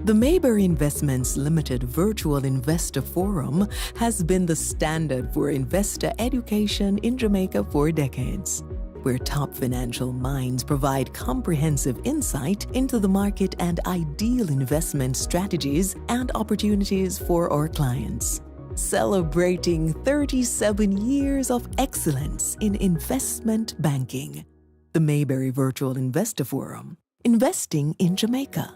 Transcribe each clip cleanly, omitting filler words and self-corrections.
The Mayberry Investments Limited Virtual Investor Forum has been the standard for investor education in Jamaica for decades, where top financial minds provide comprehensive insight into the market and ideal investment strategies and opportunities for our clients. Celebrating 37 years of excellence in investment banking. The Mayberry Virtual Investor Forum, investing in Jamaica.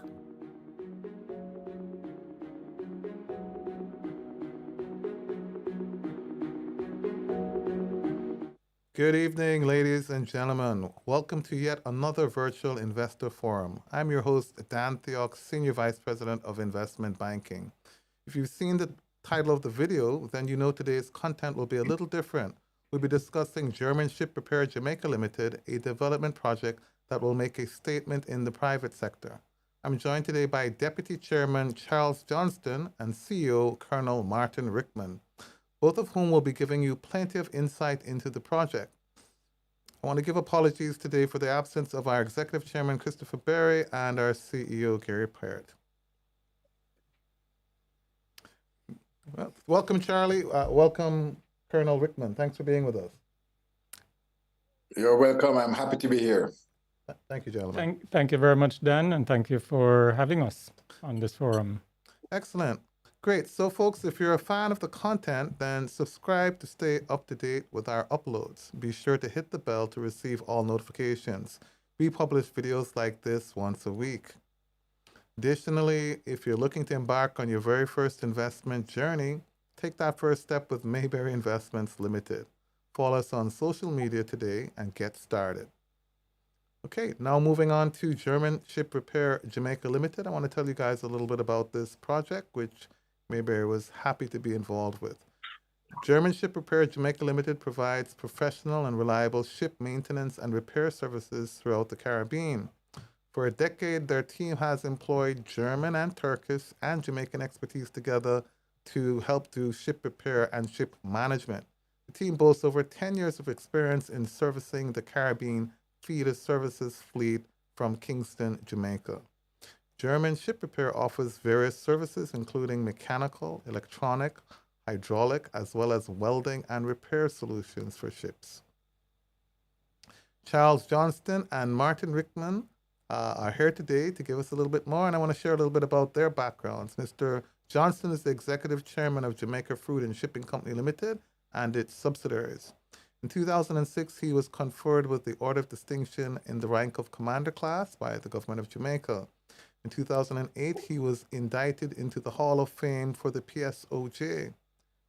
Good evening, ladies and gentlemen. Welcome to yet another Virtual Investor Forum. I'm your host, Dan Theox, Senior Vice President of Investment Banking. If you've seen the title of the video, then you know today's content will be a little different. We'll be discussing German Ship Repair Jamaica Limited, a development project that will make a statement in the private sector. I'm joined today by Deputy Chairman Charles Johnston and CEO Colonel Martin Rickman, both of whom will be giving you plenty of insight into the project. I want to give apologies today for the absence of our Executive Chairman Christopher Berry and our CEO Gary Parrott. Well, welcome, Charlie. Welcome, Colonel Rickman. Thanks for being with us. You're welcome. I'm happy to be here. Thank you, gentlemen. Thank you very much, Dan, and thank you for having us on this forum. Excellent. Great. So, folks, if you're a fan of the content, then subscribe to stay up to date with our uploads. Be sure to hit the bell to receive all notifications. We publish videos like this once a week. Additionally, if you're looking to embark on your very first investment journey, take that first step with Mayberry Investments Limited. Follow us on social media today and get started. Okay, now moving on to German Ship Repair Jamaica Limited. I want to tell you guys a little bit about this project, which Mayberry was happy to be involved with. German Ship Repair Jamaica Limited provides professional and reliable ship maintenance and repair services throughout the Caribbean. For a decade, their team has employed German and Turkish and Jamaican expertise together to help do ship repair and ship management. The team boasts over 10 years of experience in servicing the Caribbean feeder services fleet from Kingston, Jamaica. German Ship Repair offers various services, including mechanical, electronic, hydraulic, as well as welding and repair solutions for ships. Charles Johnston and Martin Rickman are here today to give us a little bit more, and I want to share a little bit about their backgrounds. Mr. Johnston is the Executive Chairman of Jamaica Fruit and Shipping Company Limited and its subsidiaries. In 2006, he was conferred with the Order of Distinction in the rank of Commander Class by the Government of Jamaica. In 2008, he was indicted into the Hall of Fame for the PSOJ.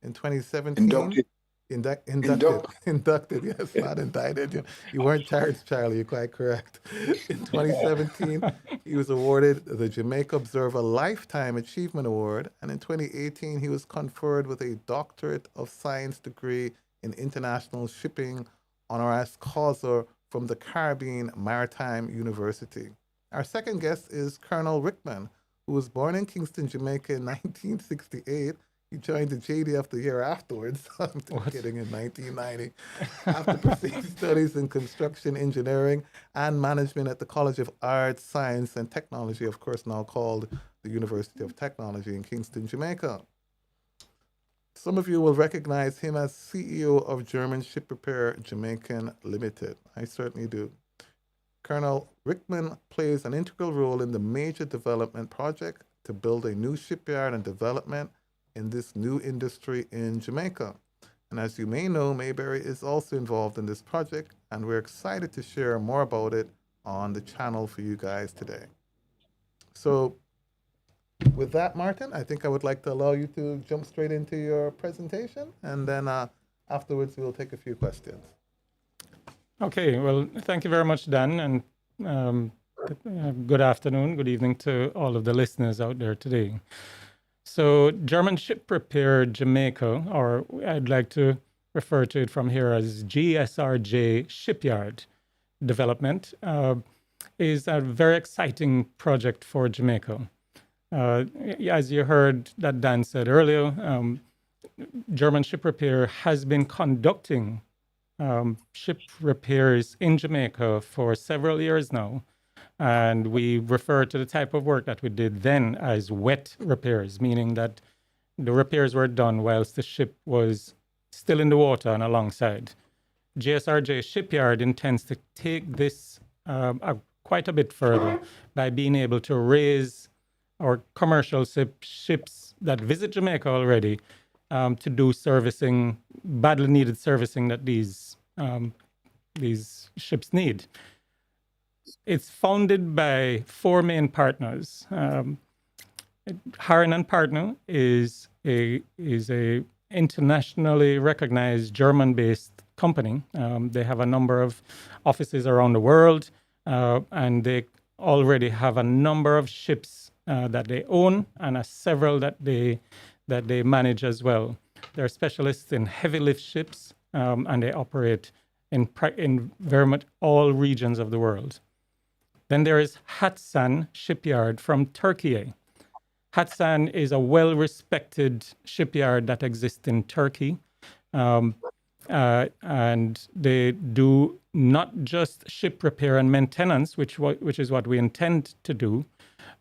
In 2017, inducted, yes, not indicted. You weren't charged, Charlie, you're quite correct. In 2017, he was awarded the Jamaica Observer Lifetime Achievement Award, and in 2018, he was conferred with a Doctorate of Science degree in International Shipping honoris causa from the Caribbean Maritime University. Our second guest is Colonel Rickman, who was born in Kingston, Jamaica in 1968. He joined the JDF the year afterwards, I'm kidding, in 1990, after pursuing studies in construction engineering and management at the College of Arts, Science, and Technology, of course now called the University of Technology in Kingston, Jamaica. Some of you will recognize him as CEO of German Ship Repair Jamaican Limited. I certainly do. Colonel Rickman plays an integral role in the major development project to build a new shipyard and development in this new industry in Jamaica. And as you may know, Mayberry is also involved in this project, and we're excited to share more about it on the channel for you guys today. So with that, Martin, I think I would like to allow you to jump straight into your presentation, and then afterwards we'll take a few questions. Okay, well, thank you very much, Dan, and good afternoon, good evening to all of the listeners out there today. So German Ship Repair Jamaica, or I'd like to refer to it from here as GSRJ Shipyard Development, is a very exciting project for Jamaica. As you heard that Dan said earlier, German Ship Repair has been conducting ship repairs in Jamaica for several years now. And we refer to the type of work that we did then as wet repairs, meaning that the repairs were done whilst the ship was still in the water and alongside. GSRJ Shipyard intends to take this quite a bit further by being able to raise our commercial ships that visit Jamaica already to do servicing, badly needed servicing that these ships need. It's founded by four main partners. Harren and Partner is a internationally recognized German-based company. They have a number of offices around the world, and they already have a number of ships that they own and several that they manage as well. They're specialists in heavy lift ships, and they operate in very much all regions of the world. Then there is Hatsan Shipyard from Turkey. Hatsan is a well-respected shipyard that exists in Turkey, and they do not just ship repair and maintenance, which is what we intend to do,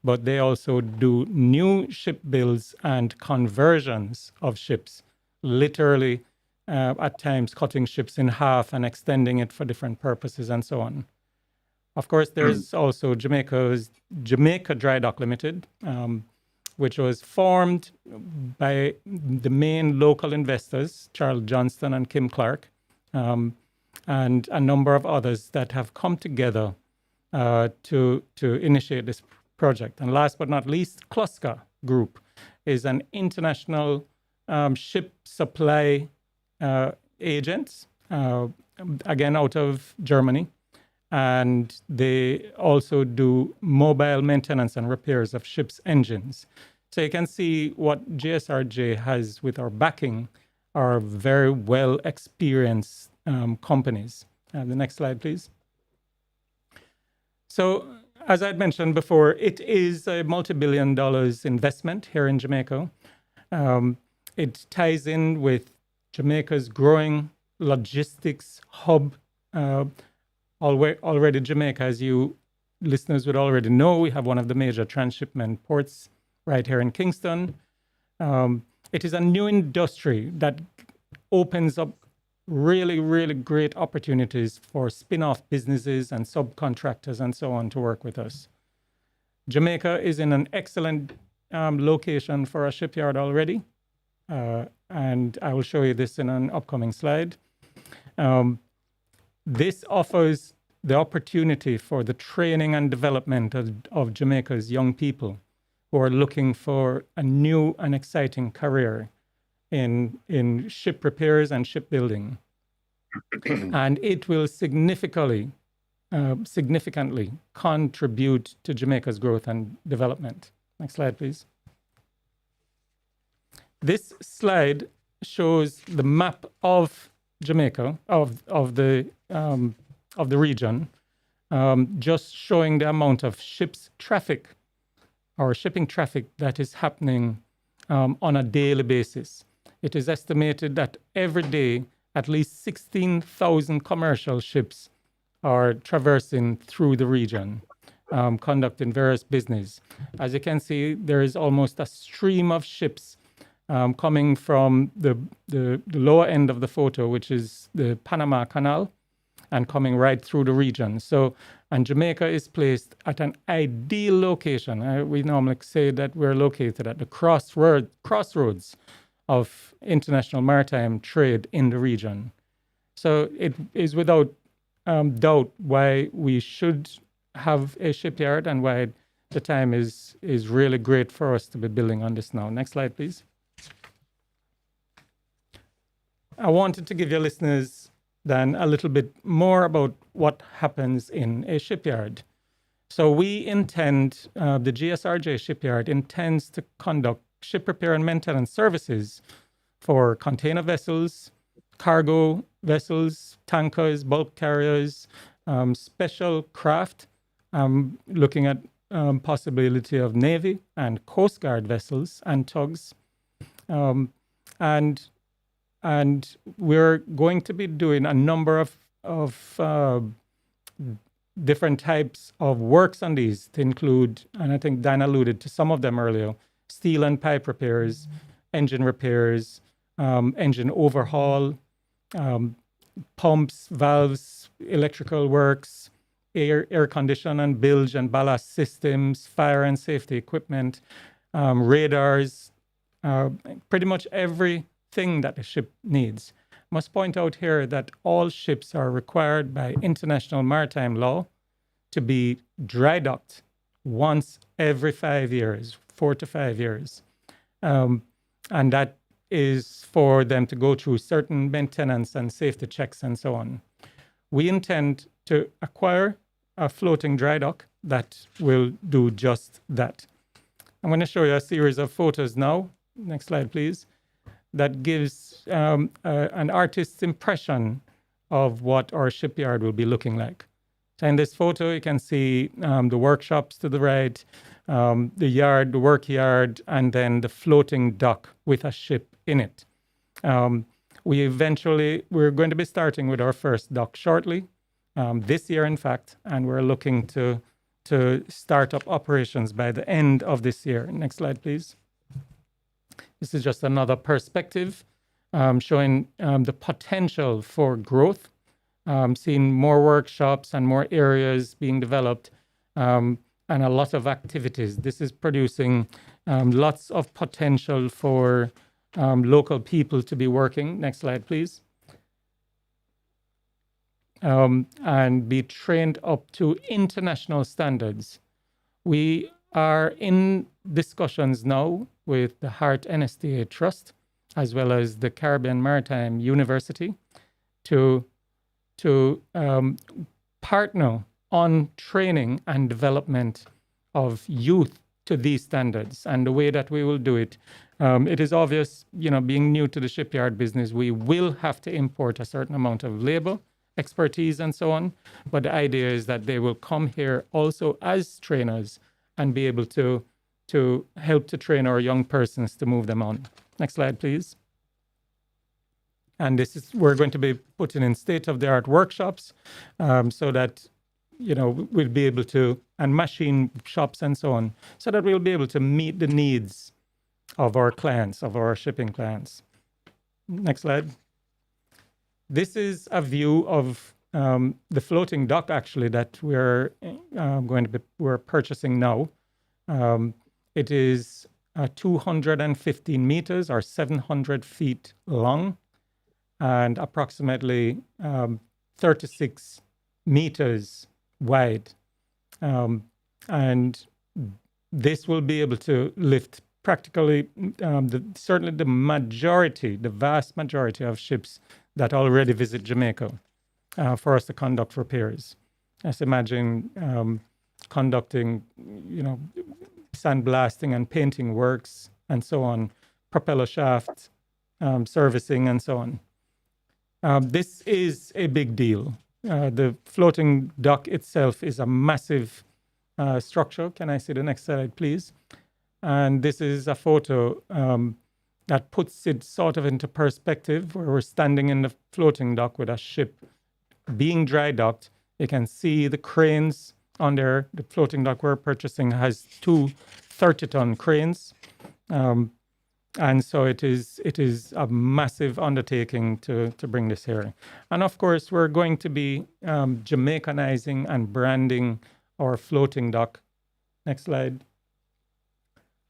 but they also do new ship builds and conversions of ships, literally at times cutting ships in half and extending it for different purposes and so on. Of course, there's also Jamaica Dry Dock Limited, which was formed by the main local investors, Charles Johnston and Kim Clark, and a number of others that have come together to initiate this project. And last but not least, Kluska Group is an international ship supply agent, again out of Germany. And they also do mobile maintenance and repairs of ships' engines. So you can see what GSRJ has with our backing are very well experienced companies. The next slide, please. So as I'd mentioned before, it is a multi-billion dollars investment here in Jamaica. It ties in with Jamaica's growing logistics hub. Already Jamaica, as you listeners would already know, we have one of the major transshipment ports right here in Kingston. It is a new industry that opens up really, really great opportunities for spin-off businesses and subcontractors and so on to work with us. Jamaica is in an excellent location for a shipyard already, and I will show you this in an upcoming slide. This offers the opportunity for the training and development of Jamaica's young people who are looking for a new and exciting career in ship repairs and shipbuilding. And it will significantly contribute to Jamaica's growth and development. Next slide, please. This slide shows the map of Jamaica, of the region, just showing the amount of ships traffic or shipping traffic that is happening on a daily basis. It is estimated that every day at least 16,000 commercial ships are traversing through the region, conducting various business. As you can see, there is almost a stream of ships coming from the lower end of the photo, which is the Panama Canal, and coming right through the region. So, and Jamaica is placed at an ideal location. We normally say that we're located at the crossroads of international maritime trade in the region. So it is without doubt why we should have a shipyard and why the time is really great for us to be building on this now. Next slide, please. I wanted to give your listeners then a little bit more about what happens in a shipyard. So we intend, the GSRJ shipyard intends to conduct ship repair and maintenance services for container vessels, cargo vessels, tankers, bulk carriers, special craft, looking at possibility of Navy and Coast Guard vessels and tugs. And we're going to be doing a number of different types of works on these to include, and I think Dan alluded to some of them earlier, steel and pipe repairs, engine repairs, engine overhaul, pumps, valves, electrical works, air condition and bilge and ballast systems, fire and safety equipment, radars, pretty much everything that the ship needs. Must point out here that all ships are required by international maritime law to be dry docked once every 5 years, 4 to 5 years. And that is for them to go through certain maintenance and safety checks and so on. We intend to acquire a floating dry dock that will do just that. I'm going to show you a series of photos now. Next slide, please. That gives an artist's impression of what our shipyard will be looking like. So in this photo, you can see the workshops to the right, the yard, the work yard, and then the floating dock with a ship in it. We're going to be starting with our first dock shortly, this year, in fact, and we're looking to start up operations by the end of this year. Next slide, please. This is just another perspective showing the potential for growth, seeing more workshops and more areas being developed, and a lot of activities. This is producing lots of potential for local people to be working. Next slide, please. And be trained up to international standards. We are in discussions now with the Hart NSTA Trust, as well as the Caribbean Maritime University, to partner on training and development of youth to these standards. And the way that we will do it, it is obvious, being new to the shipyard business, we will have to import a certain amount of labor, expertise, and so on. But the idea is that they will come here also as trainers and be able to help to train our young persons to move them on. Next slide, please. And we're going to be putting in state-of-the-art workshops so that, we'll be able to, and machine shops and so on, so that we'll be able to meet the needs of our clients, of our shipping clients. Next slide. This is a view of the floating dock, actually, that we're purchasing now. It is 215 meters or 700 feet long and approximately 36 meters wide. And this will be able to lift practically, certainly the vast majority of ships that already visit Jamaica for us to conduct repairs. Just imagine conducting, sandblasting and painting works and so on, propeller shaft servicing and so on. This is a big deal. The floating dock itself is a massive structure. Can I see the next slide, please? And this is a photo that puts it sort of into perspective, where we're standing in the floating dock with a ship being dry docked. You can see the cranes on there. The floating dock we're purchasing has 2 30-ton cranes. And so it is a massive undertaking to bring this here. And of course, we're going to be Jamaicanizing and branding our floating dock. Next slide.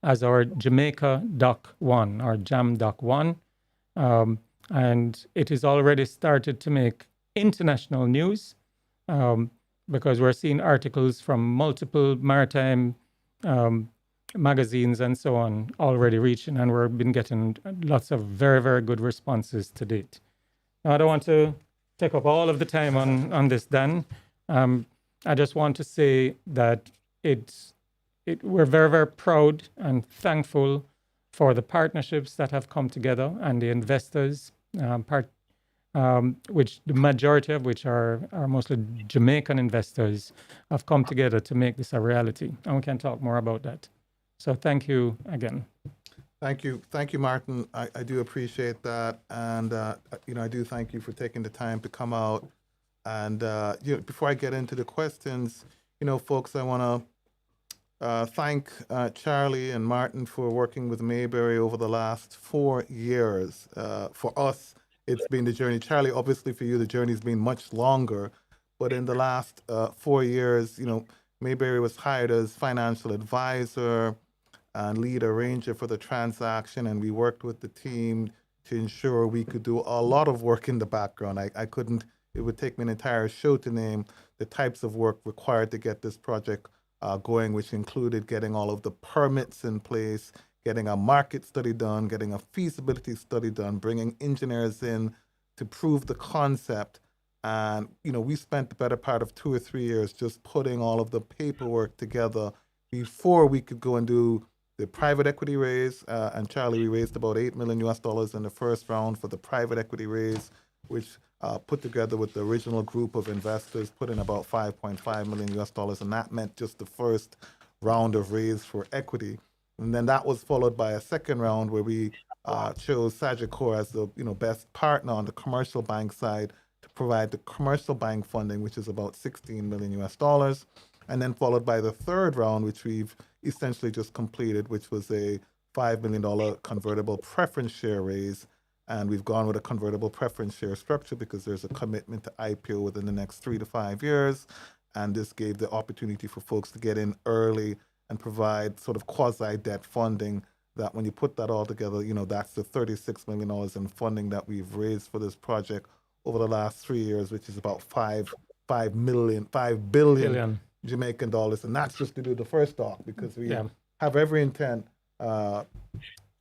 As our Jamaica Dock 1, our Jam Dock 1. And it is already started to make international news because we're seeing articles from multiple maritime magazines and so on already reaching, and we've been getting lots of very, very good responses to date. Now, I don't want to take up all of the time on this, Dan. I just want to say that we're very, very proud and thankful for the partnerships that have come together and the investors, which the majority of which are mostly Jamaican investors, have come together to make this a reality. And we can talk more about that. So thank you again. Thank you, Martin. I do appreciate that, and I do thank you for taking the time to come out And before I get into the questions, folks, I want to thank Charlie and Martin for working with Mayberry over the last 4 years. For us, it's been the journey. Charlie, obviously for you, the journey's been much longer. But in the last 4 years, Mayberry was hired as financial advisor and lead arranger for the transaction, and we worked with the team to ensure we could do a lot of work in the background. I couldn't, it would take me an entire show to name the types of work required to get this project going, which included getting all of the permits in place, getting a market study done, getting a feasibility study done, bringing engineers in to prove the concept. And, we spent the better part of 2 or 3 years just putting all of the paperwork together before we could go and do the private equity raise. And Charlie, we raised about $8 million in the first round for the private equity raise, which put together with the original group of investors, put in about $5.5 million, and that meant just the first round of raise for equity. And then that was followed by a second round where we chose Sagicor as the best partner on the commercial bank side to provide the commercial bank funding, which is about $16 million. And then followed by the third round, which we've essentially just completed, which was a $5 million convertible preference share raise. And we've gone with a convertible preference share structure because there's a commitment to IPO within the next 3 to 5 years. And this gave the opportunity for folks to get in early and provide sort of quasi-debt funding that when you put that all together, that's the $36 million in funding that we've raised for this project over the last 3 years, which is about $5 billion Jamaican dollars. And that's just to do the first dock, because we have every intent,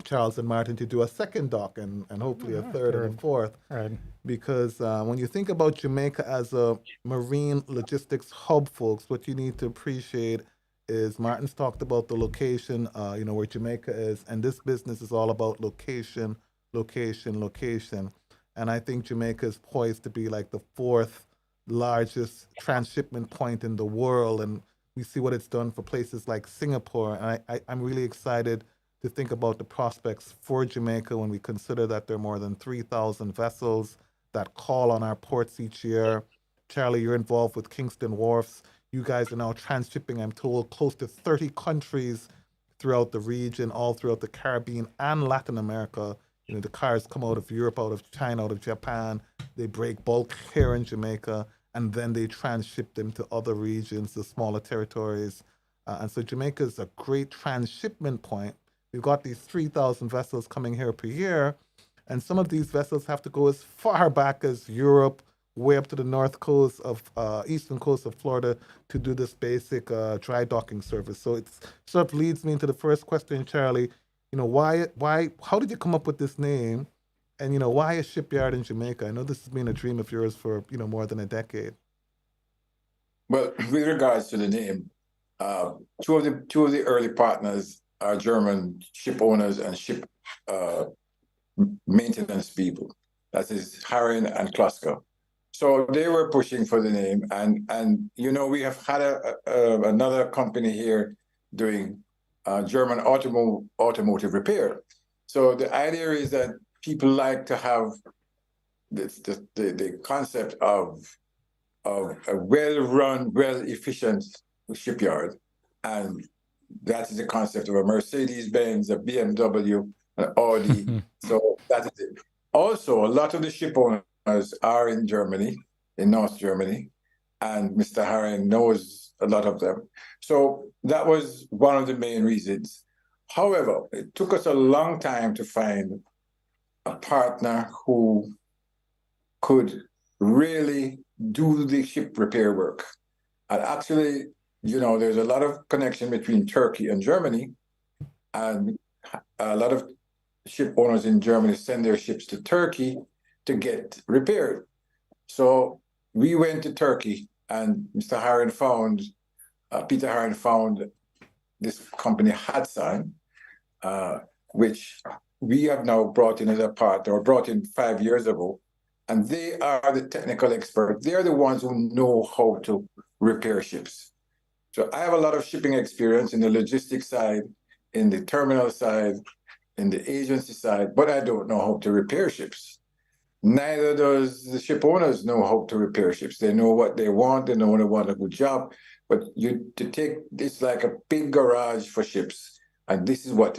Charles and Martin, to do a second dock and hopefully a third and a fourth. Right. Because when you think about Jamaica as a marine logistics hub, folks, what you need to appreciate is Martin's talked about the location, where Jamaica is, and this business is all about location, location, location. And I think Jamaica is poised to be like the 4th largest transshipment point in the world, and we see what it's done for places like Singapore. And I'm really excited to think about the prospects for Jamaica when we consider that there are more than 3,000 vessels that call on our ports each year. Charlie, you're involved with Kingston Wharfs. You guys are now transshipping, I'm told, close to 30 countries throughout the region, all throughout the Caribbean and Latin America. The cars come out of Europe, out of China, out of Japan. They break bulk here in Jamaica, and then they transship them to other regions, the smaller territories. And so Jamaica is a great transshipment point. We've got these 3,000 vessels coming here per year, and some of these vessels have to go as far back as Europe, way up to the north coast of eastern coast of Florida to do this basic dry docking service. So it sort of leads me into the first question, Charlie. How did you come up with this name? And, why a shipyard in Jamaica? I know this has been a dream of yours for, more than a decade. Well, with regards to the name, two of the early partners are German ship owners and ship maintenance people. That is Harin and Klusker. So they were pushing for the name, and we have had another company here doing German automotive repair. So the idea is that people like to have the concept of a well-run, well-efficient shipyard, and that is the concept of a Mercedes-Benz, a BMW, an Audi. So that is it. Also, a lot of the ship owners are in Germany, in North Germany, and Mr. Haring knows a lot of them. So that was one of the main reasons. However, it took us a long time to find a partner who could really do the ship repair work. And actually, there's a lot of connection between Turkey and Germany, and a lot of ship owners in Germany send their ships to Turkey to get repaired. So we went to Turkey, and Mr. Peter Haring found this company, Hatsan, which we have now brought in as a partner, or brought in 5 years ago. And they are the technical experts. They're the ones who know how to repair ships. So I have a lot of shipping experience in the logistics side, in the terminal side, in the agency side, but I don't know how to repair ships. Neither does the ship owners know how to repair ships. They know what they want, they know they want a good job, but to take this like a big garage for ships, and this is what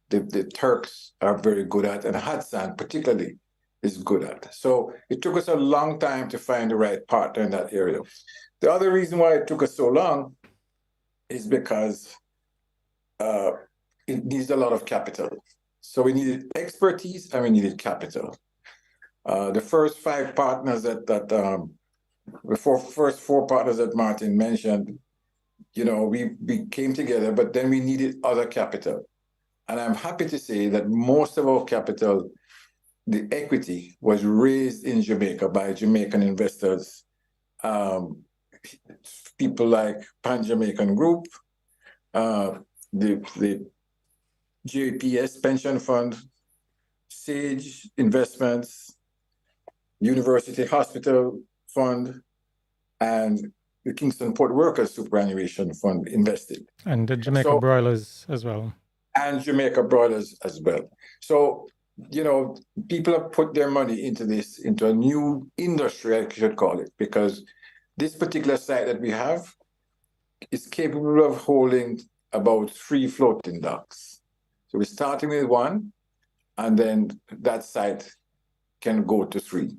the Turks are very good at, and Hudson particularly is good at. So it took us a long time to find the right partner in that area. The other reason why it took us so long is because it needs a lot of capital. So we needed expertise and we needed capital. The first five partners the first four partners that Martin mentioned, we came together, but then we needed other capital. And I'm happy to say that most of our capital, the equity, was raised in Jamaica by Jamaican investors, people like Pan Jamaican Group, the JPS Pension Fund, Sage Investments, University Hospital Fund, and the Kingston Port Workers Superannuation Fund invested. And the Jamaica Broilers as well. And Jamaica Broilers as well. So, people have put their money into this, into a new industry, I should call it, because this particular site that we have is capable of holding about 3 floating docks. So we're starting with 1, and then that site can go to 3.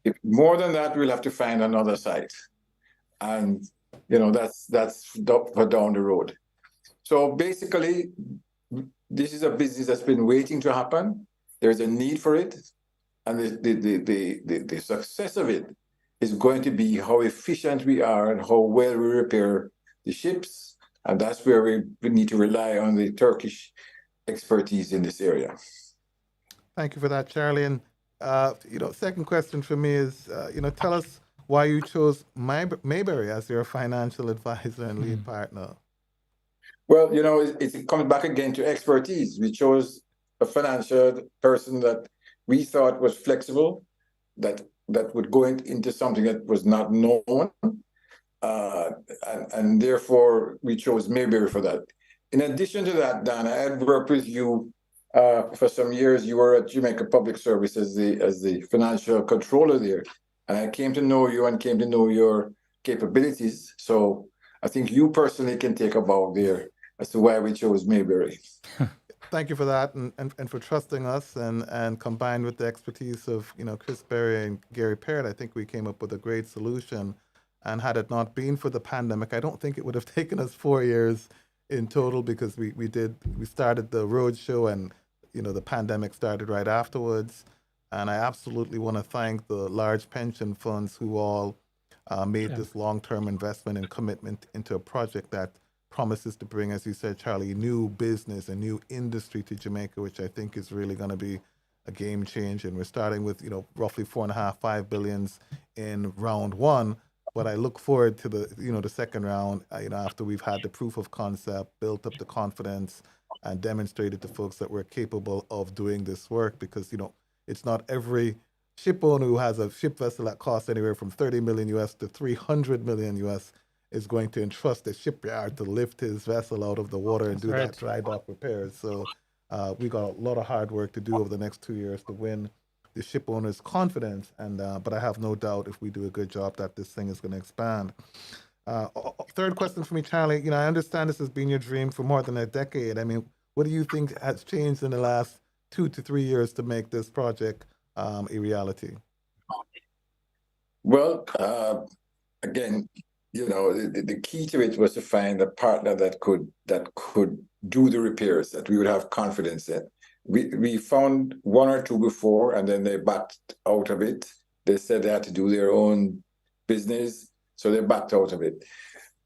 If more than that, we'll have to find another site. And, that's for down the road. So basically, this is a business that's been waiting to happen. There's a need for it. And the success of it is going to be how efficient we are and how well we repair the ships. And that's where we need to rely on the Turkish expertise in this area. Thank you for that, Charlie. And, second question for me is, tell us why you chose Mayberry as your financial advisor and lead partner. Well, it comes back again to expertise. We chose a financial person that we thought was flexible, that would go into something that was not known, and therefore we chose Mayberry for that. In addition to that, Dan, I had worked with you for some years. You were at Jamaica Public Service as the financial controller there, and I came to know you and came to know your capabilities. So I think you personally can take a bow there as to why we chose Mayberry. Thank you for that, and for trusting us, and combined with the expertise of Chris Berry and Gary Parrott, I think we came up with a great solution. And had it not been for the pandemic, I don't think it would have taken us 4 years in total, because we started the road show, and the pandemic started right afterwards. And I absolutely want to thank the large pension funds who all made this long-term investment and commitment into a project that promises to bring, as you said, Charlie, new business, a new industry to Jamaica, which I think is really going to be a game changer. And we're starting with, roughly 4.5-5 billions in round 1. But I look forward to the second round, after we've had the proof of concept, built up the confidence, and demonstrated to folks that we're capable of doing this work, because, it's not every ship owner who has a ship vessel that costs anywhere from $30 million US to $300 million US is going to entrust the shipyard to lift his vessel out of the water and that dry dock repairs. So we got a lot of hard work to do over the next 2 years to win the ship owner's confidence. But I have no doubt if we do a good job that this thing is going to expand. Third question for me, Charlie. I understand this has been your dream for more than a decade. I mean, what do you think has changed in the last 2 to 3 years to make this project a reality? Well, again, the key to it was to find a partner that could do the repairs, that we would have confidence in. We found 1 or 2 before, and then they backed out of it. They said they had to do their own business, so they backed out of it.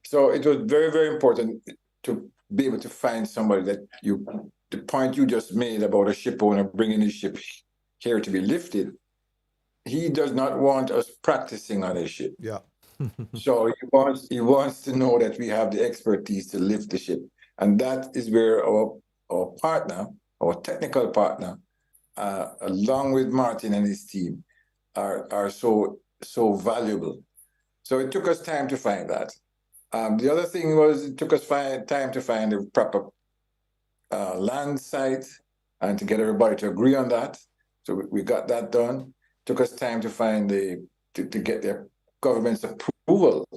So it was very, very important to be able to find somebody that the point you just made about a ship owner bringing his ship here to be lifted, he does not want us practicing on his ship. Yeah. So he wants to know that we have the expertise to lift the ship. And that is where our partner, our technical partner, along with Martin and his team, are so valuable. So it took us time to find that. The other thing was it took us time to find a proper land site and to get everybody to agree on that. So we got that done. Took us time to find to get their government's approval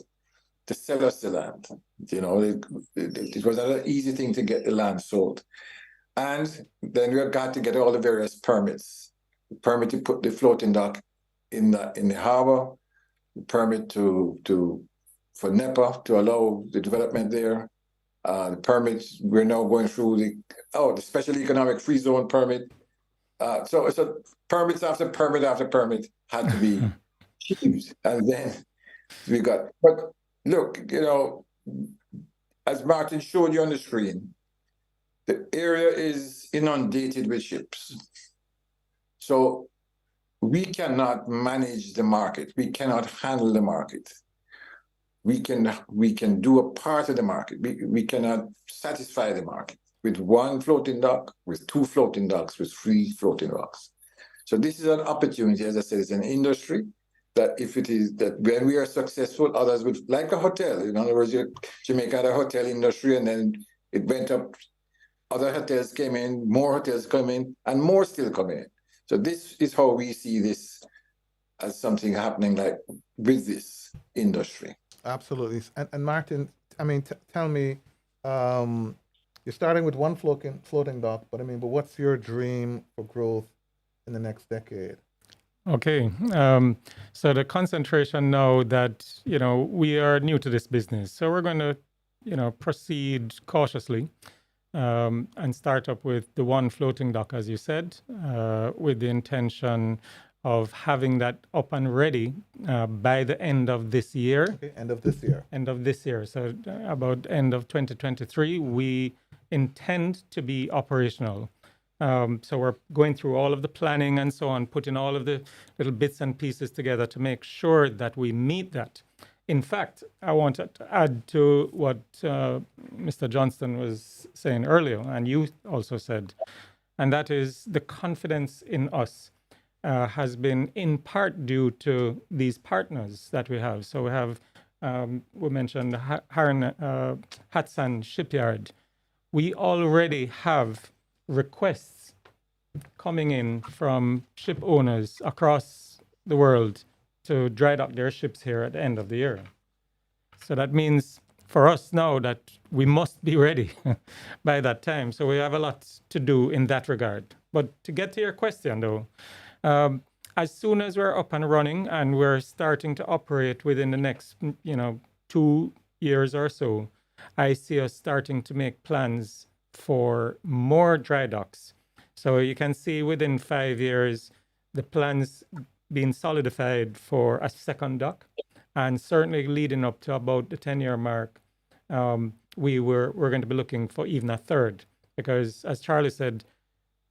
to sell us the land. You know, it was not an easy thing to get the land sold. And then we got to get all the various permits. The permit to put the floating dock in the harbor, the permit for NEPA to allow the development there. The permits, we're now going through the special economic free zone permit. So permits after permit after permit had to be achieved. And then but look, you know, as Martin showed you on the screen, the area is inundated with ships. So we cannot manage the market. We cannot handle the market. We can do a part of the market. We cannot satisfy the market with one floating dock, with two floating docks, with three floating docks. So this is an opportunity, as I said, it's an industry that when we are successful, others would, like a hotel. In other words, Jamaica had a hotel industry, and then it went up. Other hotels came in, more hotels come in, and more still come in. So this is how we see this as something happening like with this industry. Absolutely. And Martin, I mean, tell me, you're starting with one floating dock, but what's your dream for growth in the next decade? Okay. So the concentration now that, you know, we are new to this business, so we're going to, you know, proceed cautiously and start up with the one floating dock, as you said, with the intention of having that up and ready by the end of this year. Okay, end of this year. End of this year. So about end of 2023, we intend to be operational. So we're going through all of the planning and so on, putting all of the little bits and pieces together to make sure that we meet that. In fact, I wanted to add to what Mr. Johnston was saying earlier, and you also said, and that is the confidence in us has been in part due to these partners that we have. So we have, we mentioned Hatsan Shipyard. We already have requests coming in from ship owners across the world to dry dock their ships here at the end of the year. So that means for us now that we must be ready by that time. So we have a lot to do in that regard. But to get to your question though, as soon as we're up and running and we're starting to operate within the next, 2 years or so, I see us starting to make plans for more dry docks. So you can see within 5 years, the plans being solidified for a second dock, and certainly leading up to about the 10-year mark, we're going to be looking for even a third, because as Charlie said,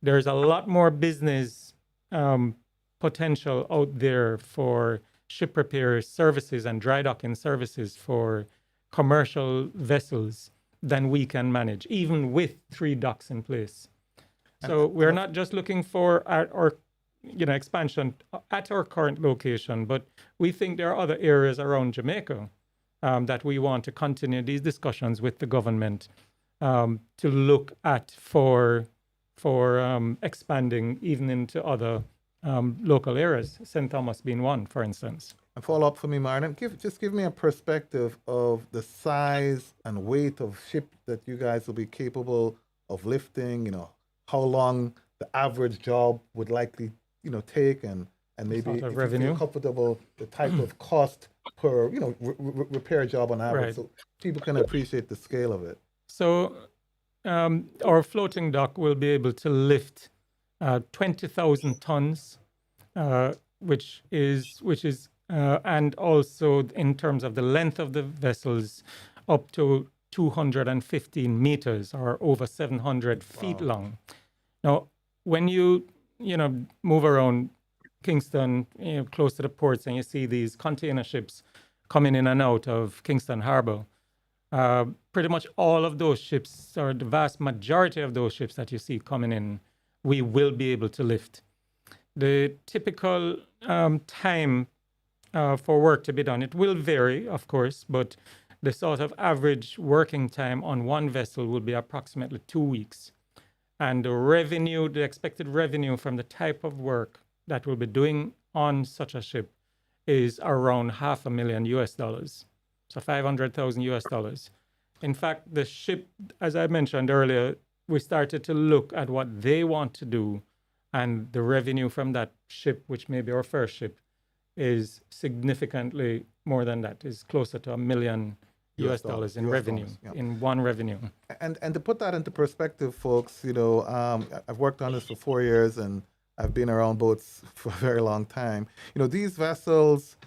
there's a lot more business potential out there for ship repair services and dry docking services for commercial vessels than we can manage, even with 3 docks in place. So we're not just looking for our expansion at our current location, but we think there are other areas around Jamaica that we want to continue these discussions with the government to look at for expanding even into other local areas, St. Thomas being one, for instance. And follow up for me, Martin. Give me a perspective of the size and weight of ship that you guys will be capable of lifting. How long the average job would likely take, and maybe if revenue. You feel comfortable the type of cost per repair job on average, right. So people can appreciate the scale of it. So our floating dock will be able to lift 20,000 tons, which is and also in terms of the length of the vessels, up to 215 meters or over 700 feet long. Now, when you move around Kingston, close to the ports, and you see these container ships coming in and out of Kingston Harbor, pretty much all of those ships, or the vast majority of those ships that you see coming in, we will be able to lift. The typical time for work to be done, it will vary, of course, but the sort of average working time on one vessel will be approximately 2 weeks. And the expected revenue from the type of work that we'll be doing on such a ship is around $500,000 US. So 500,000 US dollars. In fact, the ship, as I mentioned earlier, we started to look at what they want to do, and the revenue from that ship, which may be our first ship, is significantly more than that, is closer to $1 million US dollars in US revenue, dollars, yeah. in one revenue. And to put that into perspective, folks, I've worked on this for 4 years, and I've been around boats for a very long time. These vessels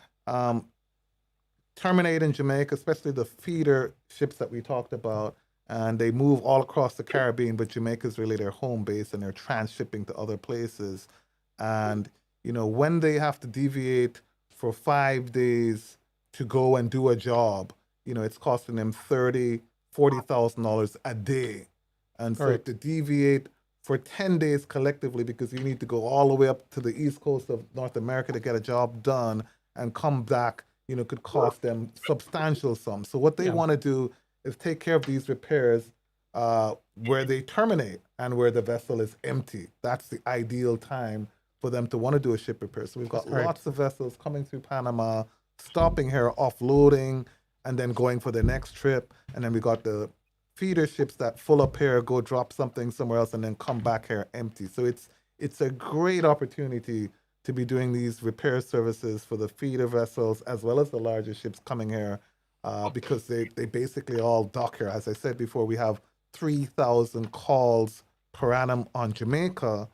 terminate in Jamaica, especially the feeder ships that we talked about, and they move all across the Caribbean, but Jamaica is really their home base, and they're transshipping to other places. And, when they have to deviate for 5 days to go and do a job, it's costing them $30,000, $40,000 a day. And so Correct. to deviate for 10 days collectively, because you need to go all the way up to the east coast of North America to get a job done and come back, could cost them substantial sums. So what they want to do is take care of these repairs where they terminate and where the vessel is empty. That's the ideal time for them to want to do a ship repair. So we've got lots of vessels coming through Panama, stopping here, offloading, and then going for the next trip. And then we got the feeder ships that full up here, go drop something somewhere else, and then come back here empty. So it's a great opportunity to be doing these repair services for the feeder vessels as well as the larger ships coming here because they basically all dock here. As I said before, we have 3,000 calls per annum on Jamaica.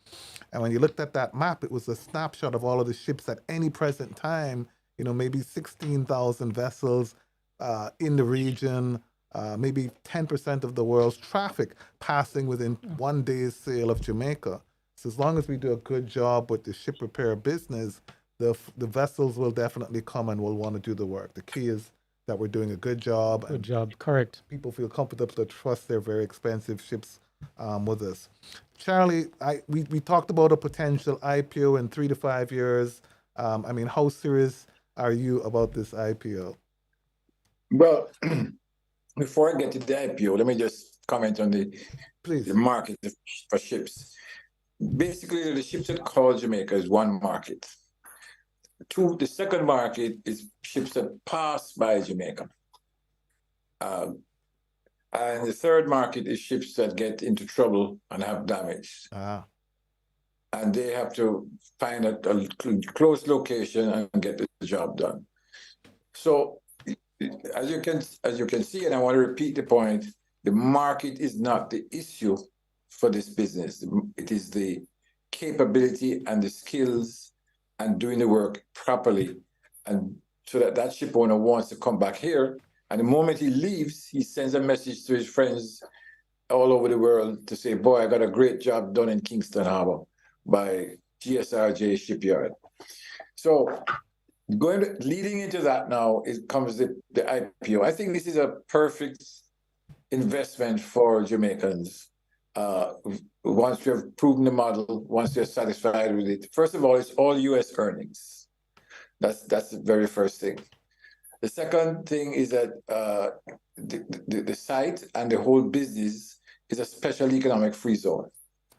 And when you looked at that map, it was a snapshot of all of the ships at any present time, maybe 16,000 vessels in the region, maybe 10% of the world's traffic passing within 1 day's sail of Jamaica. So as long as we do a good job with the ship repair business, the vessels will definitely come and will want to do the work. The key is that we're doing a good job. Good job, correct. People feel comfortable to trust their very expensive ships with us. Charlie, we talked about a potential IPO in 3 to 5 years. How serious are you about this IPO? Well, before I get to the IPO, let me just comment on the market for ships. Basically, the ships that call Jamaica is one market. The second market is ships that pass by Jamaica. And the third market is ships that get into trouble and have damage. And they have to find a close location and get the job done. So as you can see, and I want to repeat the point, the market is not the issue for this business. It is the capability and the skills and doing the work properly, and so that ship owner wants to come back here. And the moment he leaves, he sends a message to his friends all over the world to say, boy, I got a great job done in Kingston Harbor by GSRJ Shipyard. So leading into that now, comes the IPO. I think this is a perfect investment for Jamaicans. Once you have proven the model, once you're satisfied with it. First of all, it's all U.S. earnings. That's the very first thing. The second thing is that the site and the whole business is a special economic free zone.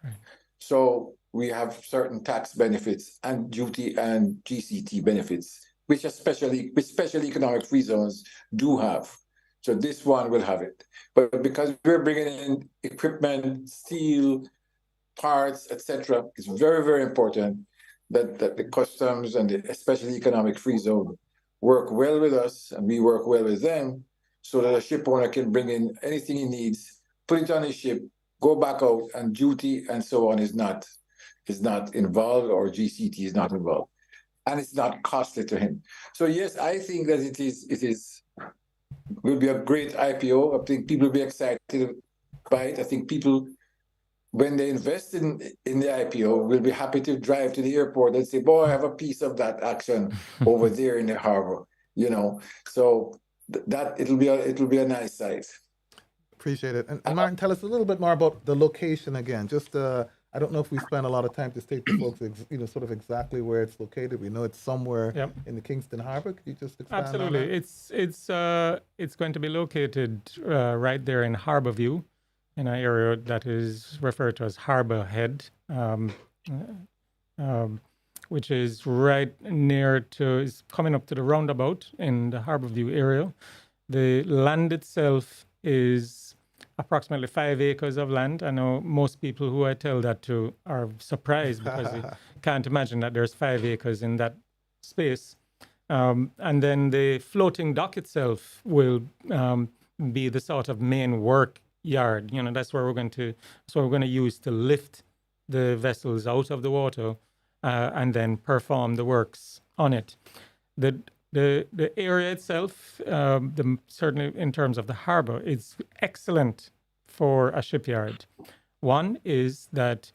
Right. So we have certain tax benefits and duty and GCT benefits, which special economic free zones do have. So this one will have it. But because we're bringing in equipment, steel, parts, etc., it's very, very important that the customs and the special economic free zone work well with us and we work well with them, so that a ship owner can bring in anything he needs, put it on his ship, go back out, and duty and so on is not involved, or GCT is not involved. And it's not costly to him. So yes, I think that it will be a great IPO. I think people will be excited by it. I think people, when they invest in the IPO, will be happy to drive to the airport and say, boy, I have a piece of that action over there in the harbor, So that it'll be a nice site. Appreciate it. And Martin, tell us a little bit more about the location again. Just I don't know if we spend a lot of time to state to folks, sort of exactly where it's located. We know it's somewhere in the Kingston Harbor. Could you just expand on that? It's going to be located right there in Harborview, in an area that is referred to as Harbor Head. which is right near to, is coming up to the roundabout in the Harbour View area. The land itself is approximately 5 acres of land. I know most people who I tell that to are surprised because they can't imagine that there's 5 acres in that space. And then the floating dock itself will be the sort of main work yard. You know, that's where we're going to use to lift the vessels out of the water and then perform the works on it. The area itself, certainly in terms of the harbor, is excellent for a shipyard. One is that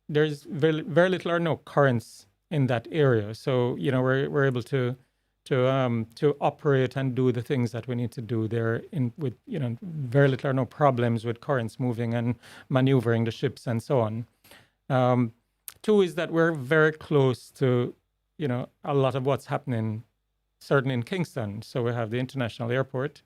there's very, very little or no currents in that area, so you know we're able to operate and do the things that we need to do there with very little or no problems with currents moving and maneuvering the ships and so on. Two is that we're very close to a lot of what's happening, certainly in Kingston. So we have the international airport,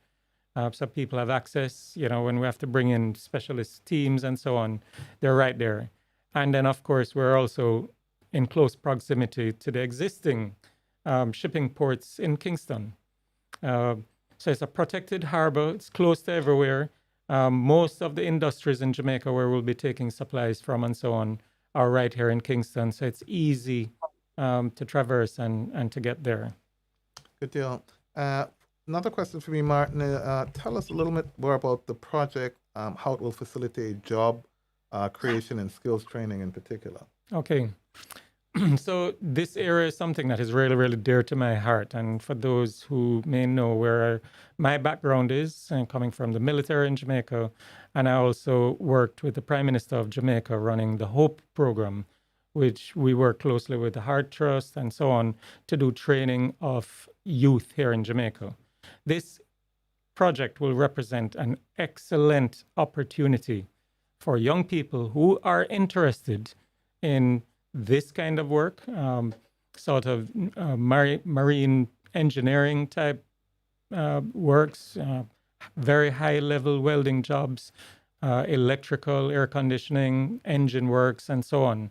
so people have access. When we have to bring in specialist teams and so on, they're right there. And then of course we're also in close proximity to the existing shipping ports in Kingston. So it's a protected harbor. It's close to everywhere. Most of the industries in Jamaica where we'll be taking supplies from and so on are right here in Kingston. So it's easy to traverse and to get there. Good deal. Another question for me, Martin. Tell us a little bit more about the project, how it will facilitate job creation and skills training in particular. Okay. So this area is something that is really, really dear to my heart. And for those who may know where my background is, I'm coming from the military in Jamaica, and I also worked with the Prime Minister of Jamaica running the HOPE program, which we work closely with the Heart Trust and so on to do training of youth here in Jamaica. This project will represent an excellent opportunity for young people who are interested in this kind of work, sort of marine engineering type works, very high level welding jobs, electrical, air conditioning, engine works, and so on,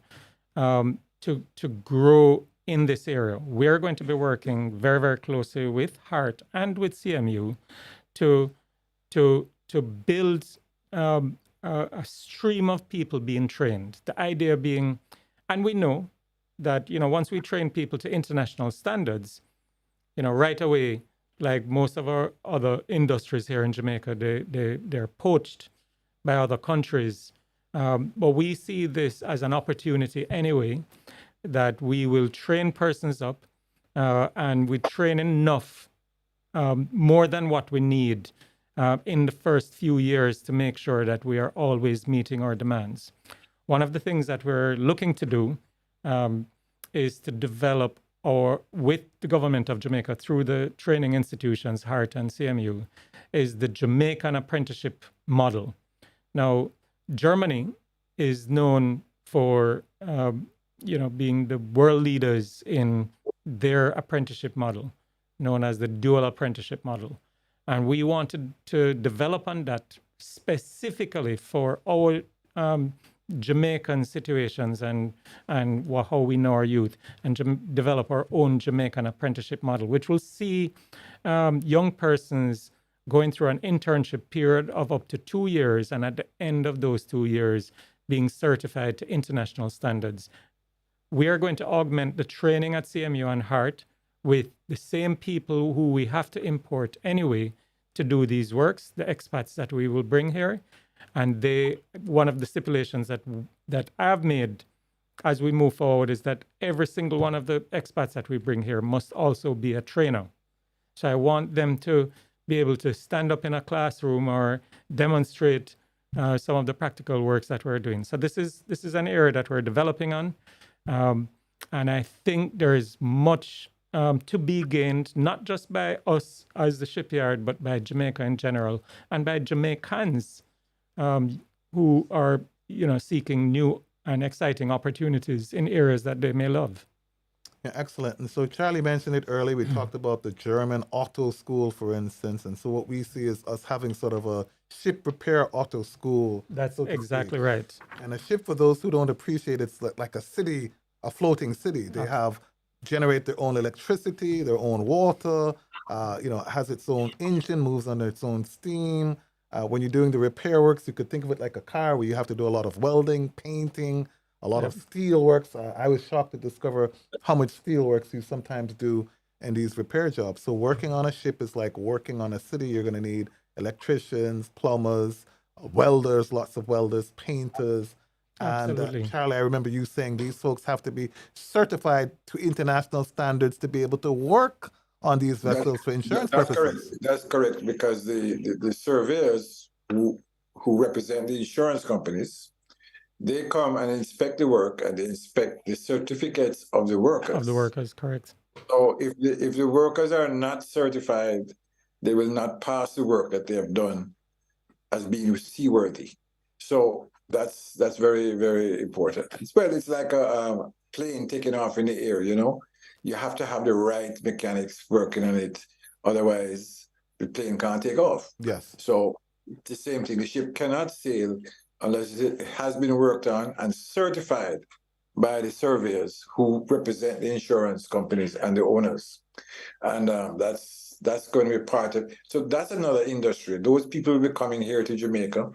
to grow in this area. We're going to be working very, very closely with HEART and with CMU to build a stream of people being trained. The idea being, and we know that, once we train people to international standards, right away, like most of our other industries here in Jamaica, they're poached by other countries. But we see this as an opportunity anyway, that we will train persons up and we train enough, more than what we need in the first few years to make sure that we are always meeting our demands. One of the things that we're looking to do is to develop, or with the government of Jamaica through the training institutions, HEART and CMU, is the Jamaican apprenticeship model. Now, Germany is known for being the world leaders in their apprenticeship model, known as the dual apprenticeship model. And we wanted to develop on that specifically for our Jamaican situations and how we know our youth, and develop our own Jamaican apprenticeship model, which will see young persons going through an internship period of up to 2 years, and at the end of those 2 years being certified to international standards. We are going to augment the training at CMU and HEART with the same people who we have to import anyway to do these works, the expats that we will bring here. And one of the stipulations that I've made as we move forward is that every single one of the expats that we bring here must also be a trainer. So I want them to be able to stand up in a classroom or demonstrate some of the practical works that we're doing. So this is an area that we're developing on. And I think there is much to be gained, not just by us as the shipyard, but by Jamaica in general, and by Jamaicans who are, seeking new and exciting opportunities in areas that they may love. Yeah, excellent. And so Charlie mentioned it earlier. We talked about the German auto school, for instance. And so what we see is us having sort of a ship repair auto school. That's exactly right. And a ship, for those who don't appreciate it, it's like a city a floating city. They have generate their own electricity, their own water. Has its own engine, moves under its own steam. When you're doing the repair works, you could think of it like a car where you have to do a lot of welding, painting, a lot of steel works. I was shocked to discover how much steel works you sometimes do in these repair jobs. So working on a ship is like working on a city. You're going to need electricians, plumbers, welders, lots of welders, painters. And Absolutely. Charlie, I remember you saying these folks have to be certified to international standards to be able to work on these vessels for insurance That's correct. purposes. That's correct, because the surveyors who represent the insurance companies, they come and inspect the work, and they inspect the certificates of the workers. Of the workers, correct. So if the workers are not certified, they will not pass the work that they have done as being seaworthy. So that's very, very important. Well, it's like a plane taking off in the air, you know? You have to have the right mechanics working on it. Otherwise, the plane can't take off. Yes. So the same thing. The ship cannot sail unless it has been worked on and certified by the surveyors who represent the insurance companies and the owners. And that's going to be part of. So that's another industry. Those people will be coming here to Jamaica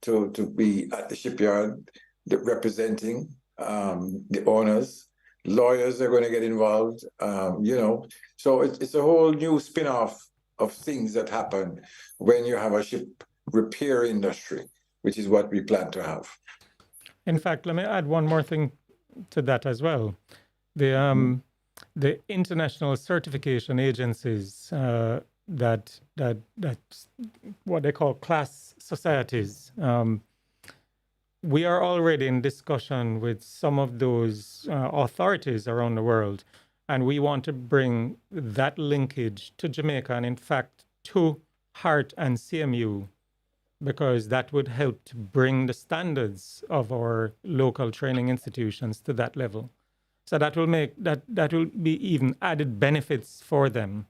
to be at the shipyard representing the owners. Lawyers are going to get involved, So it's a whole new spin-off of things that happen when you have a ship repair industry, which is what we plan to have. In fact, let me add one more thing to that as well. The international certification agencies that what they call class societies. We are already in discussion with some of those authorities around the world, and we want to bring that linkage to Jamaica and, in fact, to HART and CMU, because that would help to bring the standards of our local training institutions to that level. So that will make that will be even added benefits for them.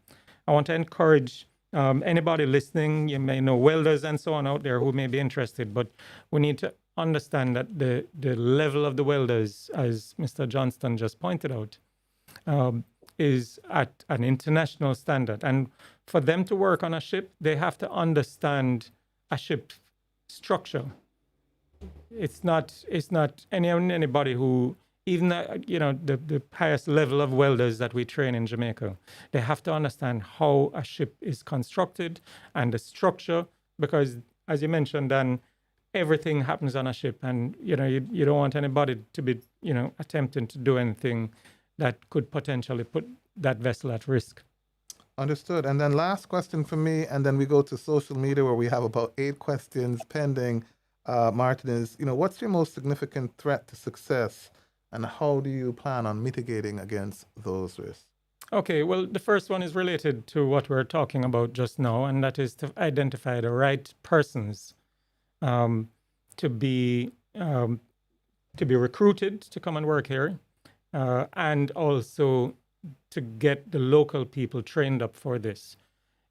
I want to encourage anybody listening. You may know welders and so on out there who may be interested, but we need to understand that the level of the welders, as Mr. Johnston just pointed out, is at an international standard. And for them to work on a ship, they have to understand a ship structure. It's not anybody who, even the highest level of welders that we train in Jamaica, they have to understand how a ship is constructed and the structure, because as you mentioned, Dan, everything happens on a ship, and you don't want anybody to be attempting to do anything that could potentially put that vessel at risk. Understood. And then last question for me, and then we go to social media where we have about 8 questions pending. Martin, is what's your most significant threat to success, and how do you plan on mitigating against those risks? Okay, well, the first one is related to what we're talking about just now, and that is to identify the right persons to be recruited to come and work here, and also to get the local people trained up for this.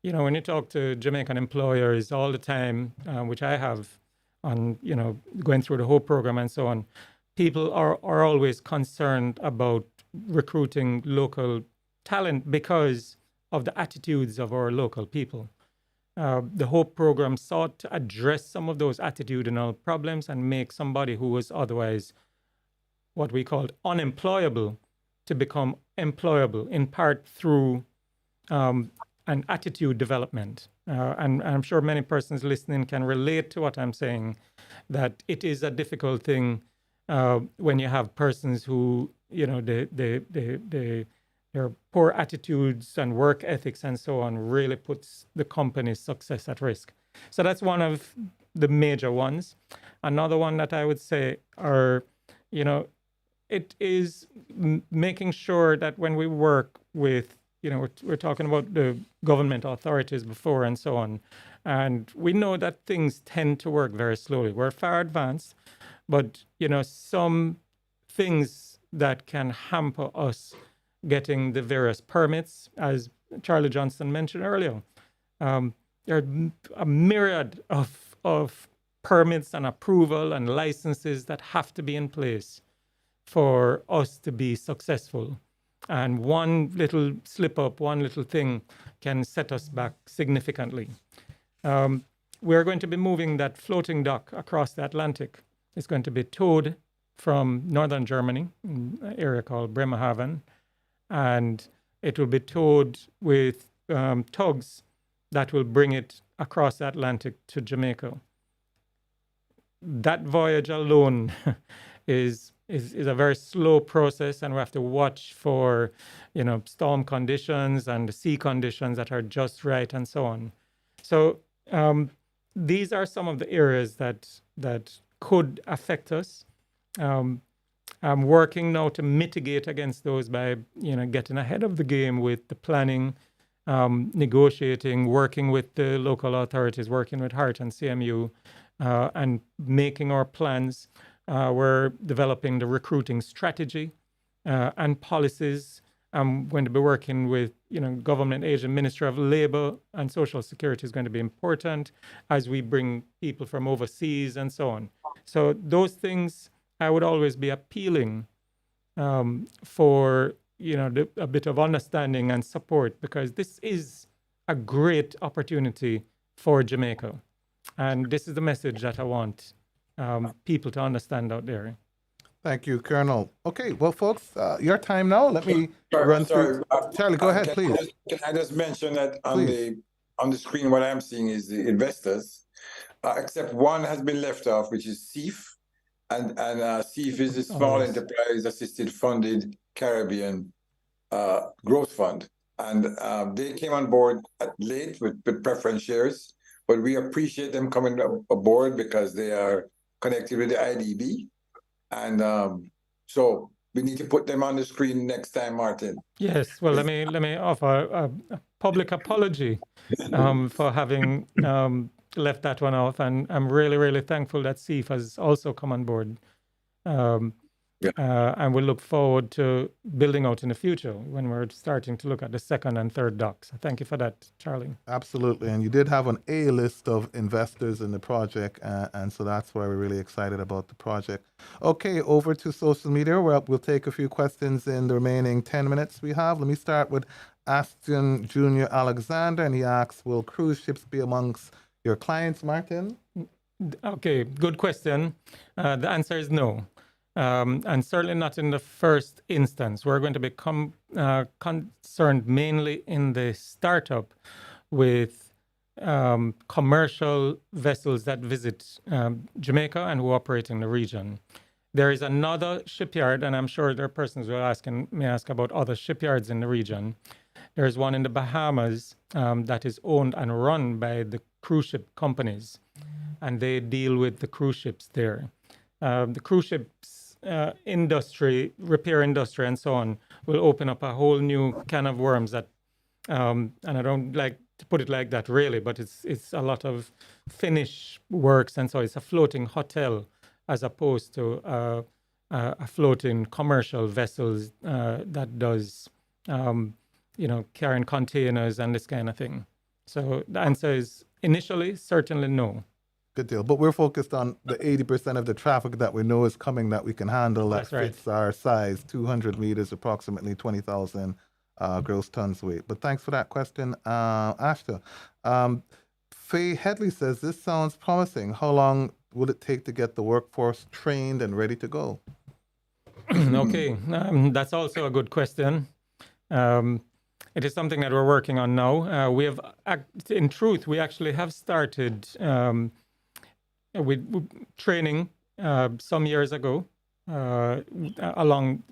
When you talk to Jamaican employers all the time, which I have on, going through the whole program and so on, people are always concerned about recruiting local talent because of the attitudes of our local people. The HOPE program sought to address some of those attitudinal problems and make somebody who was otherwise what we called unemployable to become employable, in part through an attitude development. And I'm sure many persons listening can relate to what I'm saying, that it is a difficult thing when you have persons who, their poor attitudes and work ethics and so on really puts the company's success at risk. So that's one of the major ones. Another one that I would say are, it is making sure that when we work with, we're talking about the government authorities before and so on, and we know that things tend to work very slowly. We're far advanced, but, some things that can hamper us getting the various permits, as Charlie Johnston mentioned earlier. There are a myriad of permits and approval and licenses that have to be in place for us to be successful. And one little slip up, one little thing can set us back significantly. We're going to be moving that floating dock across the Atlantic. It's going to be towed from northern Germany, an area called Bremerhaven, and it will be towed with tugs that will bring it across the Atlantic to Jamaica. That voyage alone is a very slow process, and we have to watch for, storm conditions and the sea conditions that are just right and so on. So these are some of the areas that could affect us. I'm working now to mitigate against those by, getting ahead of the game with the planning, negotiating, working with the local authorities, working with HART and CMU, and making our plans. We're developing the recruiting strategy and policies. I'm going to be working with, government agent, Ministry of Labor and Social Security is going to be important as we bring people from overseas and so on. So those things I would always be appealing for, a bit of understanding and support, because this is a great opportunity for Jamaica. And this is the message that I want people to understand out there. Thank you, Colonel. Okay, well, folks, your time now. Let me run through. Charlie, go ahead, please. Can I just mention that on the screen, what I'm seeing is the investors, except one has been left off, which is SEAF. And SEAF is a small enterprise assisted funded Caribbean growth fund. And they came on board late with preference shares, but we appreciate them coming aboard because they are connected with the IDB. And so we need to put them on the screen next time, Martin. Yes, well, let me offer a public apology for having left that one off, and I'm really, really thankful that SEAF has also come on board. And we look forward to building out in the future when we're starting to look at the second and third docks. So thank you for that, Charlie. Absolutely. And you did have an A list of investors in the project, and so that's why we're really excited about the project. Okay, over to social media, where we'll take a few questions in the remaining 10 minutes we have. Let me start with Aston Jr. Alexander, and he asks, will cruise ships be amongst your clients, Martin? Okay, good question. The answer is no. And certainly not in the first instance. We're going to become concerned mainly in the startup with commercial vessels that visit Jamaica and who operate in the region. There is another shipyard, and I'm sure there are persons who may ask about other shipyards in the region. There's one in the Bahamas that is owned and run by the cruise ship companies, and they deal with the cruise ships there. The cruise ships industry, repair industry, and so on, will open up a whole new can of worms that, and I don't like to put it like that really, but it's a lot of finish works, and so it's a floating hotel as opposed to a floating commercial vessels that does, carrying containers and this kind of thing. So the answer is initially certainly no. Good deal. But we're focused on the 80% of the traffic that we know is coming that we can handle that fits our size, 200 meters, approximately 20,000 gross tons weight. But thanks for that question, Ashta. Faye Headley says, this sounds promising. How long would it take to get the workforce trained and ready to go? Okay, that's also a good question. It is something that we're working on now. We have, in truth, we actually have started with training some years ago alongside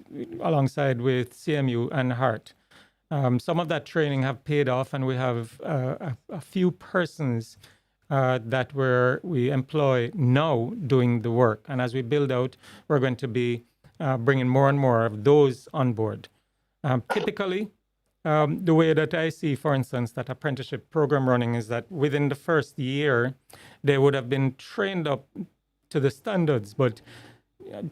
with CMU and HART. Some of that training have paid off, and we have a few persons that we employ now doing the work. And as we build out, we're going to be bringing more and more of those on board. Typically, the way that I see, for instance, that apprenticeship program running is that within the first year, they would have been trained up to the standards, but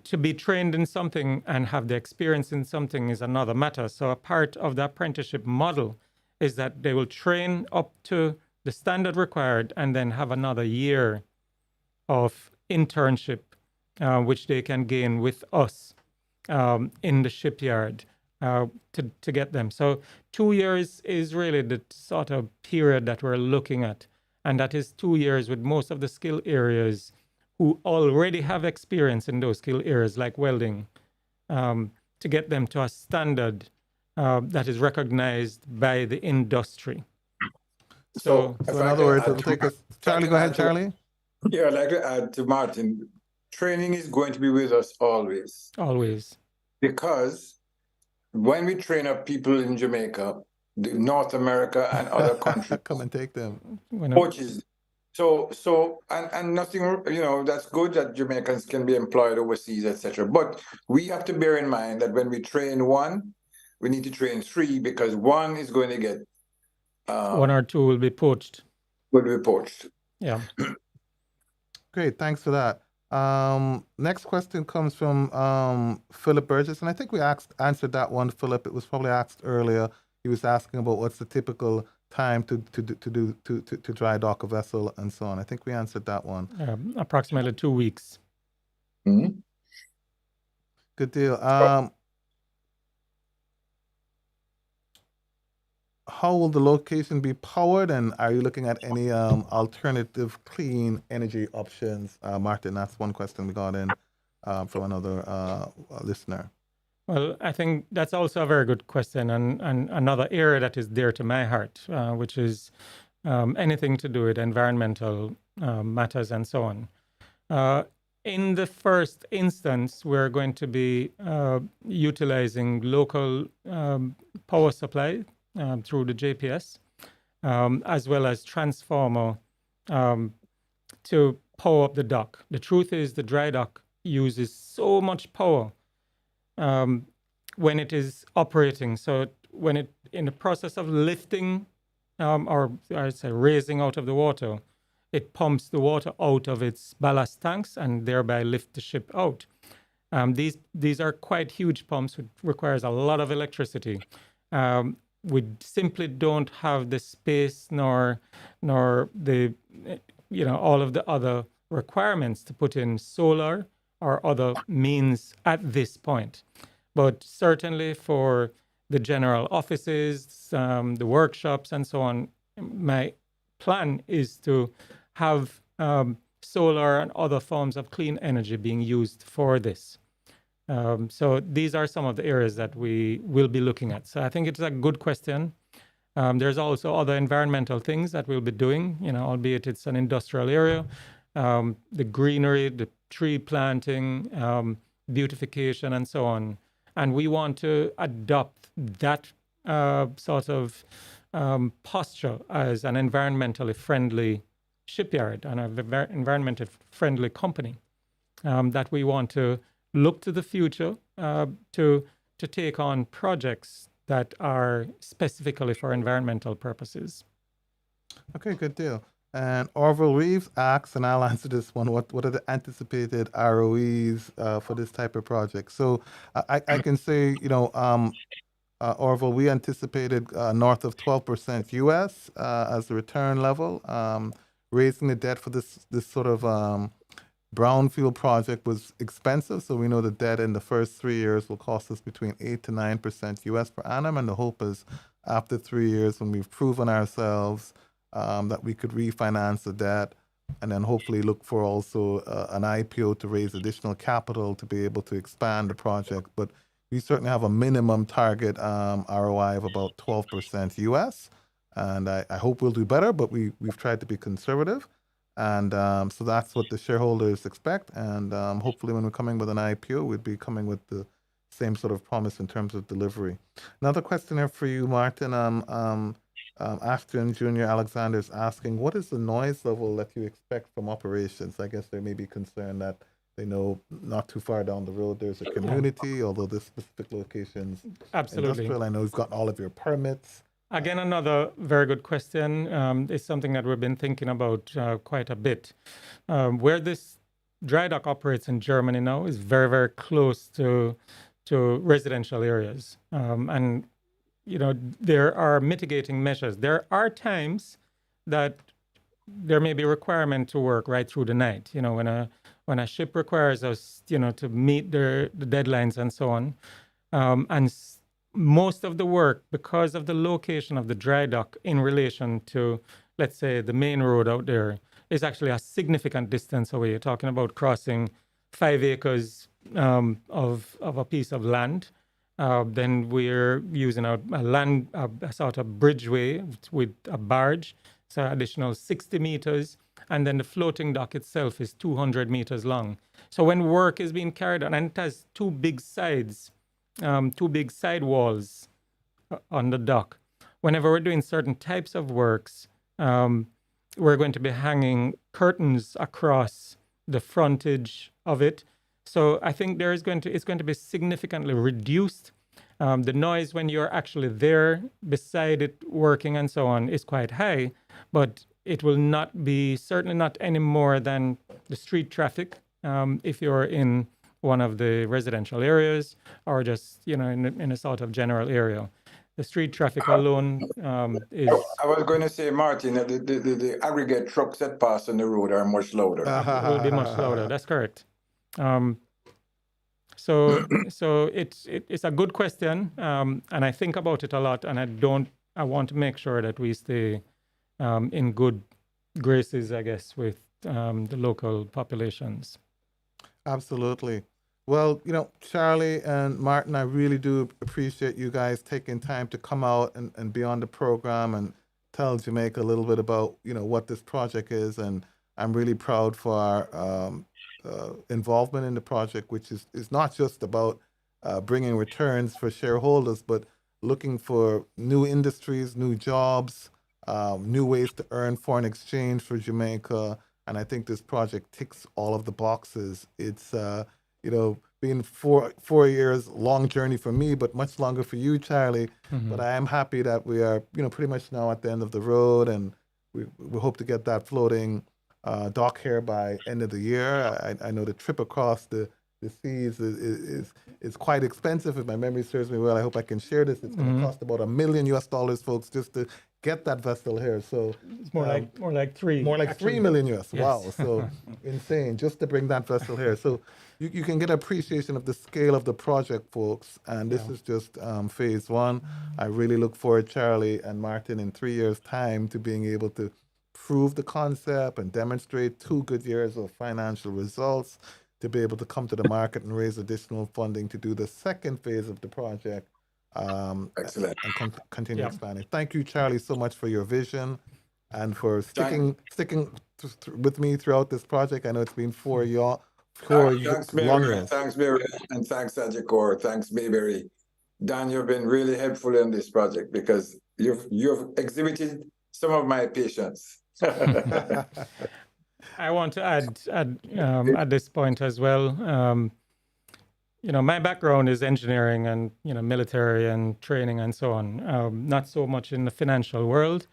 to be trained in something and have the experience in something is another matter. So a part of the apprenticeship model is that they will train up to the standard required and then have another year of internship, which they can gain with us. in the shipyard to get them. So 2 years is really the sort of period that we're looking at. And that is 2 years with most of the skill areas who already have experience in those skill areas like welding, to get them to a standard that is recognized by the industry. So in other words, it'll take us. Charlie, go ahead, Charlie. Yeah, I'd like to add to Martin. Training is going to be with us always. Always. Because when we train up people in Jamaica, North America, and other countries, come and take them. coaches. So and nothing, that's good that Jamaicans can be employed overseas, etc. But we have to bear in mind that when we train one, we need to train three, because one is going to get one or two will be poached. Yeah. Great, thanks for that. Next question comes from Philip Burgess, and I think we answered that one, Philip. It was probably asked earlier. He was asking about what's the typical time to dry dock a vessel and so on. I think we answered that one. Approximately 2 weeks. Mm-hmm. Good deal. How will the location be powered, and are you looking at any alternative clean energy options? Martin, that's one question we got in from another listener. Well, I think that's also a very good question, and another area that is dear to my heart, which is anything to do with environmental matters and so on. In the first instance, we're going to be utilizing local power supply through the JPS, as well as transformer to power up the dock. The truth is the dry dock uses so much power when it is operating. So when it in the process of lifting or I'd say raising out of the water, it pumps the water out of its ballast tanks and thereby lift the ship out. These are quite huge pumps, which requires a lot of electricity. We simply don't have the space nor the all of the other requirements to put in solar or other means at this point. But certainly for the general offices, the workshops and so on, my plan is to have solar and other forms of clean energy being used for this. So these are some of the areas that we will be looking at. So I think it's a good question. There's also other environmental things that we'll be doing, albeit it's an industrial area. The greenery, the tree planting, beautification, and so on. And we want to adopt that sort of posture as an environmentally friendly shipyard and an environmentally friendly company, that we want to look to the future to take on projects that are specifically for environmental purposes. Okay, good deal. And Orville Reeves asks, and I'll answer this one, what are the anticipated ROEs for this type of project? So I can say, Orville, we anticipated north of 12% US as the return level. Raising the debt for this sort of brownfield project was expensive, so we know the debt in the first 3 years will cost us between 8 to 9% US per annum, and the hope is after 3 years, when we've proven ourselves that we could refinance the debt, and then hopefully look for also an IPO to raise additional capital to be able to expand the project. But we certainly have a minimum target ROI of about 12% US, and I hope we'll do better, but we've tried to be conservative. And so that's what the shareholders expect. And hopefully when we're coming with an IPO, we'd be coming with the same sort of promise in terms of delivery. Another question here for you, Martin. Ashton Jr. Alexander is asking, what is the noise level that you expect from operations? I guess they may be concerned that they know not too far down the road there's a community, although this specific location's industrial. I know you've got all of your permits. Again, another very good question. It's something that we've been thinking about quite a bit. Where this dry dock operates in Germany now is very, very close to residential areas. And, there are mitigating measures. There are times that there may be a requirement to work right through the night, when when a ship requires us, to meet the deadlines and so on. Most of the work, because of the location of the dry dock in relation to, let's say, the main road out there, is actually a significant distance away. You're talking about crossing 5 acres of a piece of land. Then we're using a sort of bridgeway with a barge, so additional 60 meters. And then the floating dock itself is 200 meters long. So when work is being carried on, and it has two big side walls on the dock. Whenever we're doing certain types of works, we're going to be hanging curtains across the frontage of it. So I think it's going to be significantly reduced. The noise when you're actually there beside it working and so on is quite high, but it will not be, certainly not any more than the street traffic if you're in one of the residential areas or just, in a sort of general area. The street traffic alone is... I was going to say, Martin, that the aggregate trucks that pass on the road are much louder. will be much louder. That's correct. So it's a good question, and I think about it a lot, and I want to make sure that we stay in good graces, I guess, with the local populations. Absolutely. Well, Charlie and Martin, I really do appreciate you guys taking time to come out and be on the program and tell Jamaica a little bit about, what this project is. And I'm really proud for our involvement in the project, which is not just about bringing returns for shareholders, but looking for new industries, new jobs, new ways to earn foreign exchange for Jamaica. And I think this project ticks all of the boxes. It's, been 4 years, long journey for me, but much longer for you, Charlie. Mm-hmm. But I am happy that we are, pretty much now at the end of the road, and we hope to get that floating dock here by end of the year. I know the trip across the seas is quite expensive. If my memory serves me well, I hope I can share this. It's going to cost about $1 million, folks, just to get that vessel here. So it's more like three. More like actually. $3 million. Yes. Wow. Yes. So insane just to bring that vessel here. So you can get an appreciation of the scale of the project, folks. And this is just phase one. I really look forward, Charlie and Martin, in 3 years' time to being able to prove the concept and demonstrate 2 good years of financial results, to be able to come to the market and raise additional funding to do the second phase of the project. Excellent. And continue expanding. Thank you, Charlie, so much for your vision and for sticking with me throughout this project. I know it's been 4 long years. Thanks, Mayberry, and thanks, Sajikor. Thanks, Mayberry. Dan, you've been really helpful in this project because you've exhibited some of my patience. I want to add at this point as well. My background is engineering and military and training and so on. Not so much in the financial world.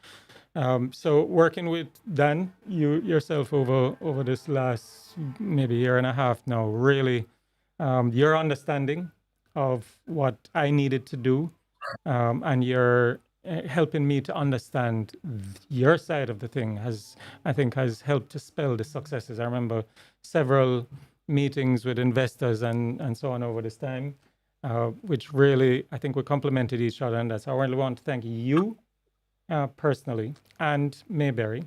So working with Dan, you yourself over this last maybe year and a half now, really, your understanding of what I needed to do, and your helping me to understand your side of the thing has helped to spell the successes. I remember several meetings with investors and so on over this time, which really, I think we complemented each other. And that's how I really want to thank you personally and Mayberry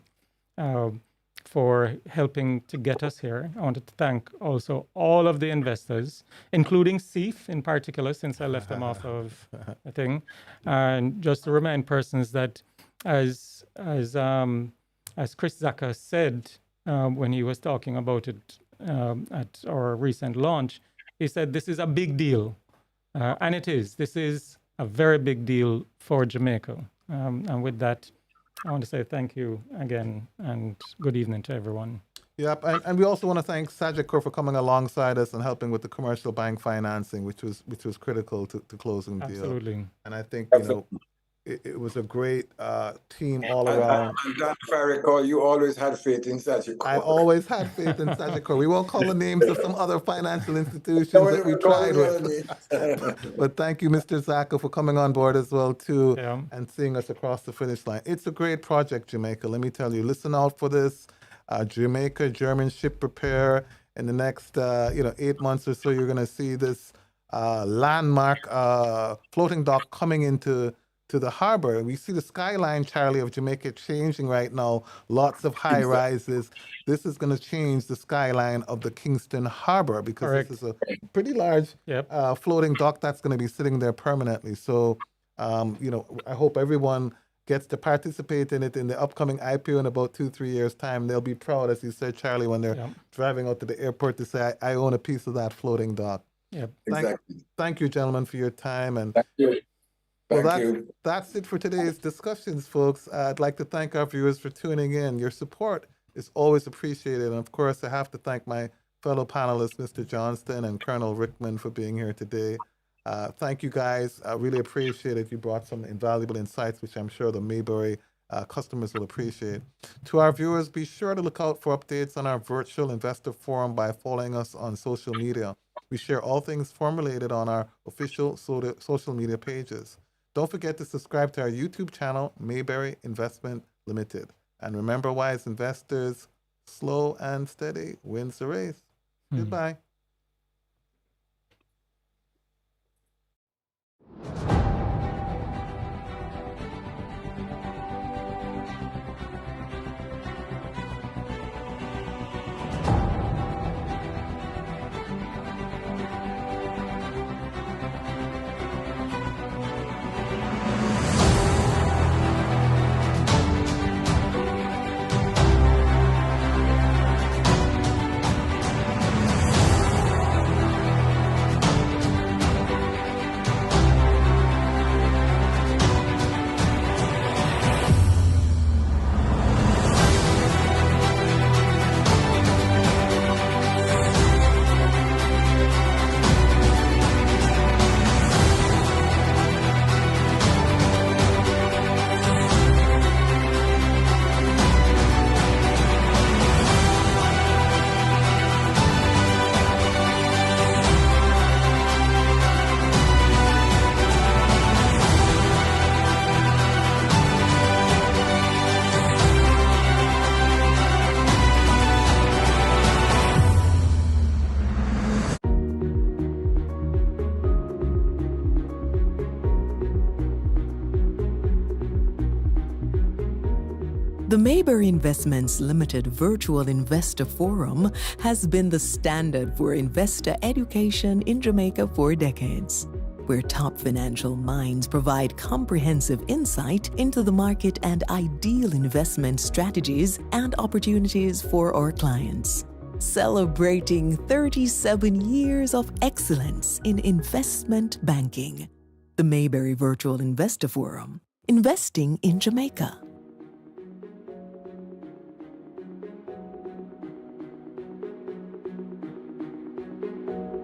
for helping to get us here. I wanted to thank also all of the investors, including Seif in particular, since I left them off of the thing. And just to remind persons that as Chris Zaka said when he was talking about it at our recent launch, he said this is a big deal. And it is. This is a very big deal for Jamaica. And with that, I want to say thank you again and good evening to everyone. Yep, and we also want to thank Sajikor for coming alongside us and helping with the commercial bank financing, which was critical to closing the deal. Absolutely. And I think it was a great team all around. And Dan, if I recall, you always had faith in Sajikor. I always had faith in Sajikor. We won't call the names of some other financial institutions that we tried with. But thank you, Mr. Zaka, for coming on board as well, too, and seeing us across the finish line. It's a great project, Jamaica. Let me tell you, listen out for this. Jamaica German Ship Repair in the next 8 months or so, you're going to see this landmark floating dock coming into the harbor. We see the skyline, Charlie, of Jamaica changing right now. Lots of high rises. This is going to change the skyline of the Kingston Harbor because Correct. this is a pretty large floating dock that's going to be sitting there permanently. So, I hope everyone gets to participate in it in the upcoming IPO in about 2-3 years' time. They'll be proud, as you said, Charlie, when they're driving out to the airport to say, I own a piece of that floating dock. Yep. Exactly. Thank you, gentlemen, for your time. And Thank you. That's it for today's discussions, folks. I'd like to thank our viewers for tuning in. Your support is always appreciated. And of course, I have to thank my fellow panelists, Mr. Johnston and Colonel Rickman, for being here today. Thank you, guys. I really appreciate it. You brought some invaluable insights, which I'm sure the Mayberry customers will appreciate. To our viewers, be sure to look out for updates on our virtual investor forum by following us on social media. We share all things formulated on our official social media pages. Don't forget to subscribe to our YouTube channel, Mayberry Investment Limited. And remember, wise investors, slow and steady wins the race. Goodbye. The Mayberry Investments Limited Virtual Investor Forum has been the standard for investor education in Jamaica for decades, where top financial minds provide comprehensive insight into the market and ideal investment strategies and opportunities for our clients. Celebrating 37 years of excellence in investment banking. The Mayberry Virtual Investor Forum, investing in Jamaica.